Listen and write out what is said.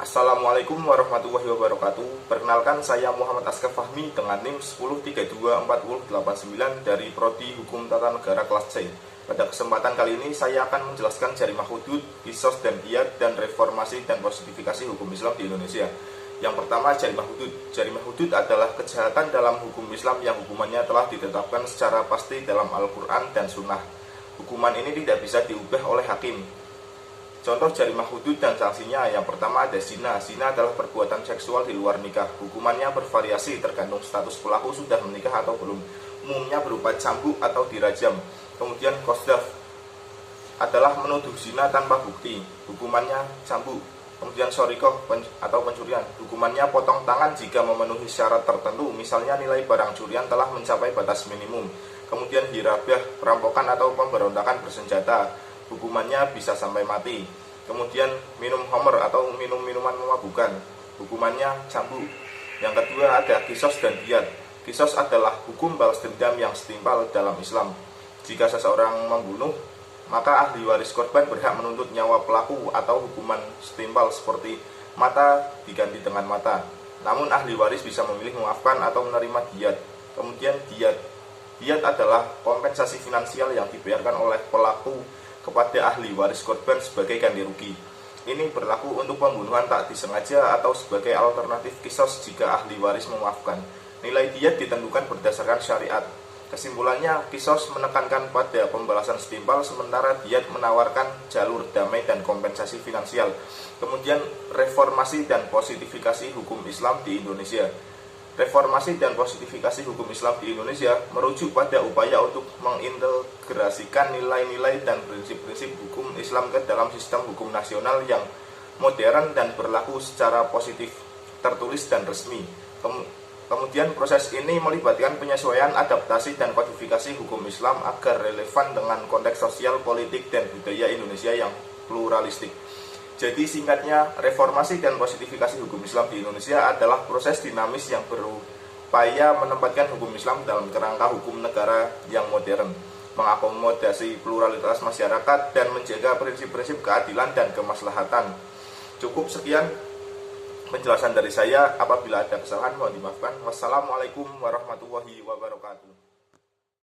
Assalamualaikum warahmatullahi wabarakatuh. Perkenalkan, saya Muhammad Askar Fahmi dengan NIM 10324089 dari Prodi Hukum Tata Negara kelas C. Pada kesempatan kali ini saya akan menjelaskan jarimah hudud, qisas dan qiyad, dan reformasi dan posidifikasi hukum Islam di Indonesia. Yang pertama, jarimah hudud. Jarimah hudud adalah kejahatan dalam hukum Islam yang hukumannya telah ditetapkan secara pasti dalam Al-Quran dan Sunnah. Hukuman ini tidak bisa diubah oleh hakim. Contoh jarimah hudud dan sanksinya, yang pertama ada zina. Zina adalah perbuatan seksual di luar nikah. Hukumannya bervariasi tergantung status pelaku sudah menikah atau belum. Umumnya berupa cambuk atau dirajam. Kemudian qadzaf adalah menuduh zina tanpa bukti. Hukumannya cambuk. Kemudian sorikoh atau pencurian. Hukumannya potong tangan jika memenuhi syarat tertentu. Misalnya nilai barang curian telah mencapai batas minimum. Kemudian hirabah, perampokan atau pemberontakan bersenjata. Hukumannya bisa sampai mati. Kemudian minum khamr atau minum minuman memabukkan. Hukumannya cambuk. Yang kedua ada qisas dan qiyad. Qisas adalah hukum balas dendam yang setimpal dalam Islam. Jika seseorang membunuh, maka ahli waris korban berhak menuntut nyawa pelaku atau hukuman setimpal seperti mata diganti dengan mata. Namun ahli waris bisa memilih memaafkan atau menerima diyat. Kemudian diyat. Diyat adalah kompensasi finansial yang dibayarkan oleh pelaku kepada ahli waris korban sebagai ganti rugi. Ini berlaku untuk pembunuhan tak disengaja atau sebagai alternatif qisas jika ahli waris memaafkan. Nilai diyat ditentukan berdasarkan syariat. Kesimpulannya, qisas menekankan pada pembalasan setimpal, sementara diyat menawarkan jalur damai dan kompensasi finansial. Kemudian reformasi dan posidifikasi hukum Islam di Indonesia. Reformasi dan posidifikasi hukum Islam di Indonesia merujuk pada upaya untuk mengintegrasikan nilai-nilai dan prinsip-prinsip hukum Islam ke dalam sistem hukum nasional yang modern dan berlaku secara positif, tertulis dan resmi. Kemudian proses ini melibatkan penyesuaian, adaptasi, dan kodifikasi hukum Islam agar relevan dengan konteks sosial, politik, dan budaya Indonesia yang pluralistik. Jadi singkatnya, reformasi dan posidifikasi hukum Islam di Indonesia adalah proses dinamis yang berupaya menempatkan hukum Islam dalam kerangka hukum negara yang modern, mengakomodasi pluralitas masyarakat, dan menjaga prinsip-prinsip keadilan dan kemaslahatan. Cukup sekian penjelasan dari saya. Apabila ada kesalahan mohon dimaafkan. Wassalamualaikum warahmatullahi wabarakatuh.